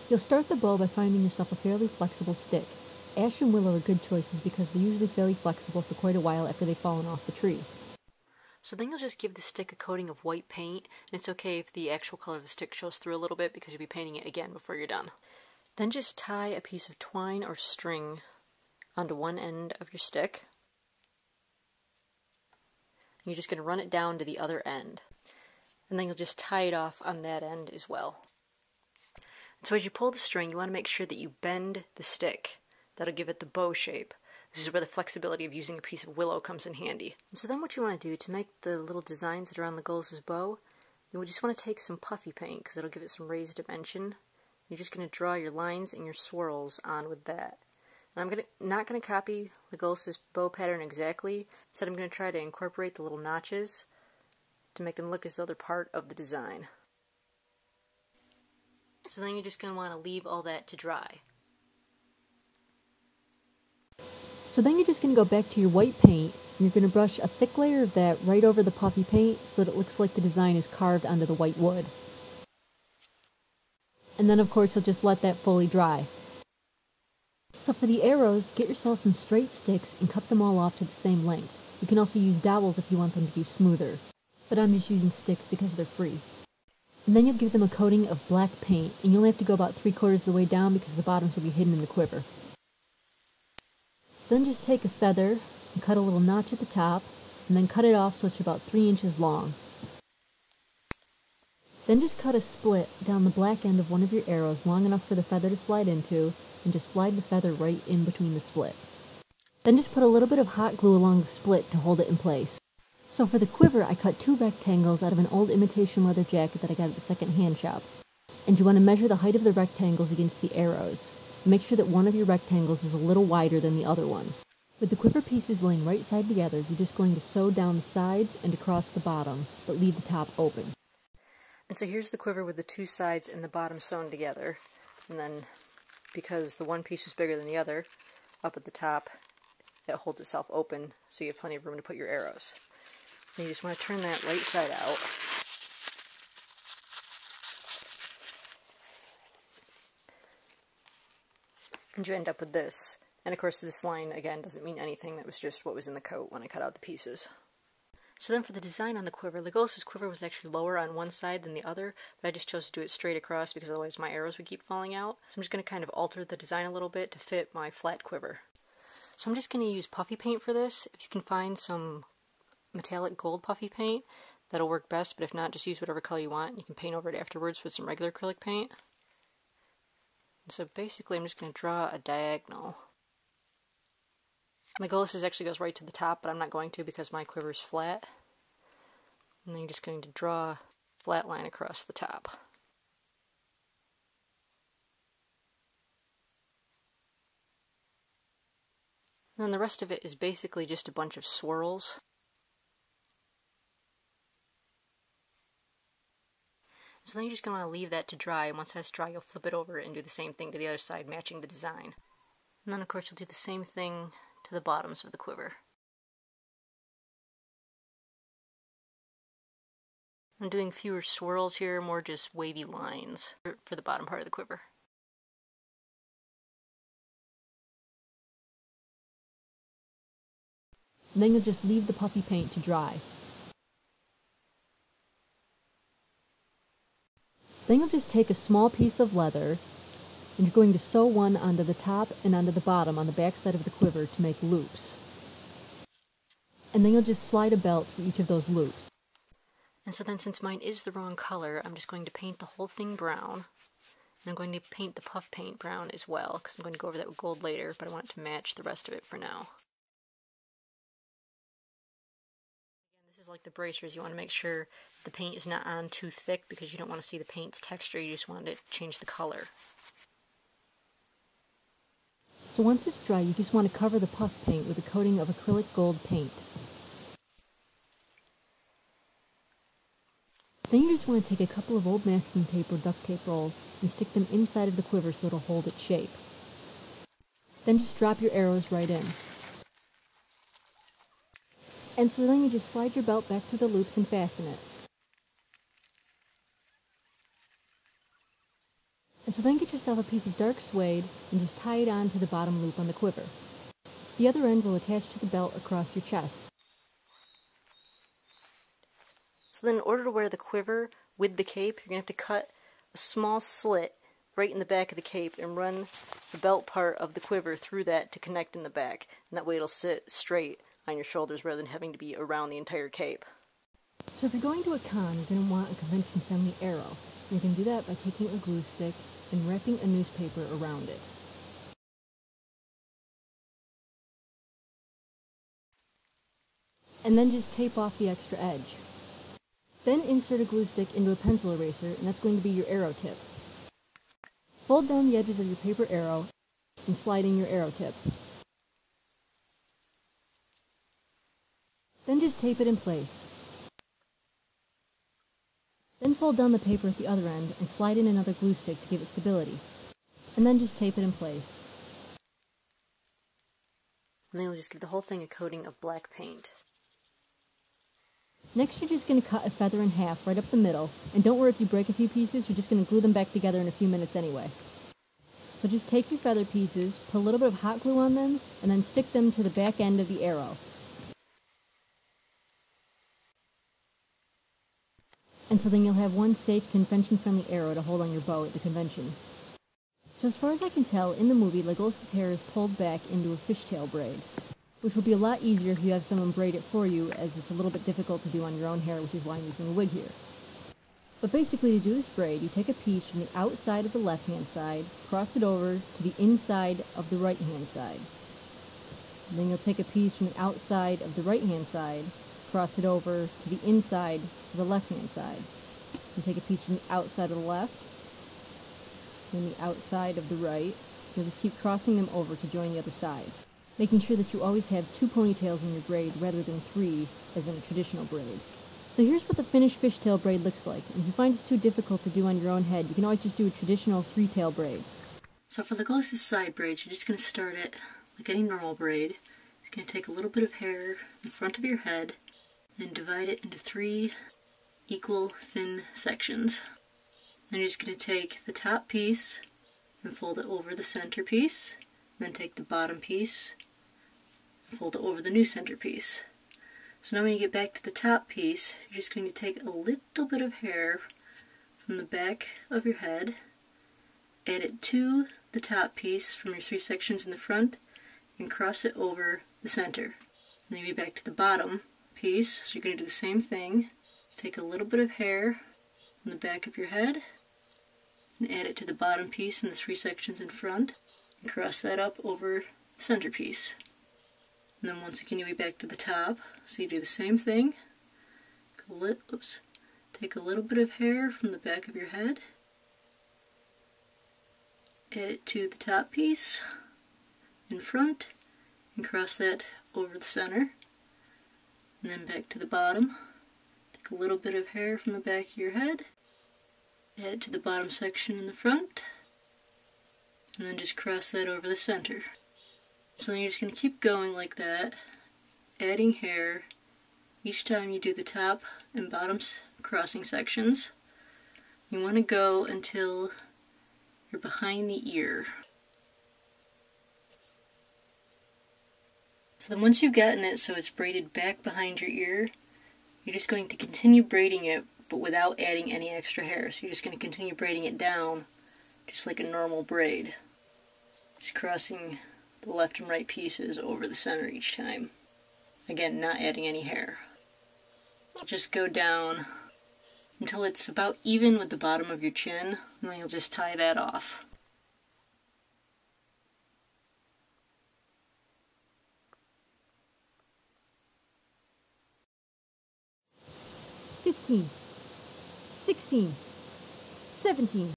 You'll start the bow by finding yourself a fairly flexible stick. Ash and willow are good choices because they're usually fairly flexible for quite a while after they've fallen off the tree. So then you'll just give the stick a coating of white paint, and it's okay if the actual color of the stick shows through a little bit because you'll be painting it again before you're done. Then just tie a piece of twine or string onto one end of your stick. And you're just going to run it down to the other end. And then you'll just tie it off on that end as well. And so as you pull the string, you want to make sure that you bend the stick. That'll give it the bow shape. This is where the flexibility of using a piece of willow comes in handy. And so then what you want to do to make the little designs that are on Legolas' bow, you just want to take some puffy paint because it'll give it some raised dimension. You're just going to draw your lines and your swirls on with that. And I'm not going to copy Legolas' bow pattern exactly. Instead, I'm going to try to incorporate the little notches to make them look as though they're part of the design. So then you're just going to want to leave all that to dry. So then you're just going to go back to your white paint, and you're going to brush a thick layer of that right over the puffy paint so that it looks like the design is carved onto the white wood. And then of course you'll just let that fully dry. So for the arrows, get yourself some straight sticks and cut them all off to the same length. You can also use dowels if you want them to be smoother, but I'm just using sticks because they're free. And then you'll give them a coating of black paint, and you'll only have to go about 3/4 of the way down because the bottoms will be hidden in the quiver. Then just take a feather and cut a little notch at the top, and then cut it off so it's about 3 inches long. Then just cut a split down the black end of one of your arrows long enough for the feather to slide into, and just slide the feather right in between the split. Then just put a little bit of hot glue along the split to hold it in place. So for the quiver, I cut 2 rectangles out of an old imitation leather jacket that I got at the second-hand shop. And you want to measure the height of the rectangles against the arrows. Make sure that one of your rectangles is a little wider than the other one. With the quiver pieces laying right side together, you're just going to sew down the sides and across the bottom, but leave the top open. And so here's the quiver with the 2 sides and the bottom sewn together. And then, because the one piece was bigger than the other, up at the top, it holds itself open so you have plenty of room to put your arrows. And you just want to turn that right side out. And you end up with this. And of course this line, again, doesn't mean anything. That was just what was in the coat when I cut out the pieces. So then for the design on the quiver, Legolas' quiver was actually lower on one side than the other, but I just chose to do it straight across because otherwise my arrows would keep falling out. So I'm just going to kind of alter the design a little bit to fit my flat quiver. So I'm just going to use puffy paint for this. If you can find some metallic gold puffy paint, that'll work best, but if not, just use whatever color you want. You can paint over it afterwards with some regular acrylic paint. And so basically I'm just going to draw a diagonal. Legolas' actually goes right to the top, but I'm not going to because my quiver is flat. And then you're just going to draw a flat line across the top. And then the rest of it is basically just a bunch of swirls. So then you're just going to want to leave that to dry, and once that's dry you'll flip it over and do the same thing to the other side, matching the design. And then of course you'll do the same thing to the bottoms of the quiver. I'm doing fewer swirls here, more just wavy lines for the bottom part of the quiver. And then you'll just leave the puffy paint to dry. Then you'll just take a small piece of leather, and you're going to sew one onto the top and onto the bottom on the back side of the quiver to make loops. And then you'll just slide a belt through each of those loops. And so then since mine is the wrong color, I'm just going to paint the whole thing brown. And I'm going to paint the puff paint brown as well, because I'm going to go over that with gold later, but I want it to match the rest of it for now. This is like the bracers. You want to make sure the paint is not on too thick because you don't want to see the paint's texture. You just want it to change the color. So once it's dry, you just want to cover the puff paint with a coating of acrylic gold paint. Then you just want to take a couple of old masking tape or duct tape rolls and stick them inside of the quiver so it'll hold its shape. Then just drop your arrows right in. And so then you just slide your belt back through the loops and fasten it. And so then get yourself a piece of dark suede and just tie it on to the bottom loop on the quiver. The other end will attach to the belt across your chest. So then in order to wear the quiver with the cape, you're going to have to cut a small slit right in the back of the cape and run the belt part of the quiver through that to connect in the back. And that way it'll sit straight on your shoulders rather than having to be around the entire cape. So if you're going to a con, you're going to want a convention-friendly arrow. You can do that by taking a glue stick and wrapping a newspaper around it. And then just tape off the extra edge. Then insert a glue stick into a pencil eraser, and that's going to be your arrow tip. Fold down the edges of your paper arrow and slide in your arrow tip. Then just tape it in place. Then fold down the paper at the other end and slide in another glue stick to give it stability. And then just tape it in place. And then we'll just give the whole thing a coating of black paint. Next, you're just going to cut a feather in half right up the middle, and don't worry if you break a few pieces, you're just going to glue them back together in a few minutes anyway. So just take your feather pieces, put a little bit of hot glue on them, and then stick them to the back end of the arrow. And so then you'll have one safe, convention-friendly arrow to hold on your bow at the convention. So as far as I can tell, in the movie, Legolas' hair is pulled back into a fishtail braid, which will be a lot easier if you have someone braid it for you, as it's a little bit difficult to do on your own hair, which is why I'm using a wig here. But basically, to do this braid, you take a piece from the outside of the left-hand side, cross it over to the inside of the right-hand side. And then you'll take a piece from the outside of the right-hand side, cross it over to the inside of the left-hand side. You take a piece from the outside of the left, then the outside of the right. You'll just keep crossing them over to join the other side, making sure that you always have 2 ponytails in your braid rather than 3 as in a traditional braid. So here's what the finished fishtail braid looks like, and if you find it's too difficult to do on your own head, you can always just do a traditional 3-tail braid. So for Legolas' side braids, you're just going to start it like any normal braid. You're going to take a little bit of hair in front of your head and divide it into 3 equal thin sections. Then you're just going to take the top piece and fold it over the center piece, and then take the bottom piece and fold it over the new center piece. So now when you get back to the top piece, you're just going to take a little bit of hair from the back of your head, add it to the top piece from your 3 sections in the front, and cross it over the center. And then you get back to the bottom piece, so you're going to do the same thing. Take a little bit of hair from the back of your head, and add it to the bottom piece in the 3 sections in front, and cross that up over the center piece. And then once again you get back to the top, so you do the same thing. Take a little bit of hair from the back of your head, add it to the top piece in front, and cross that over the center. And then back to the bottom, take a little bit of hair from the back of your head, add it to the bottom section in the front, and then just cross that over the center. So then you're just going to keep going like that, adding hair each time you do the top and bottom crossing sections. You want to go until you're behind the ear. So then once you've gotten it so it's braided back behind your ear, you're just going to continue braiding it, but without adding any extra hair. So you're just going to continue braiding it down, just like a normal braid. Just crossing the left and right pieces over the center each time. Again, not adding any hair. Just go down until it's about even with the bottom of your chin, and then you'll just tie that off. "15, 16, 17,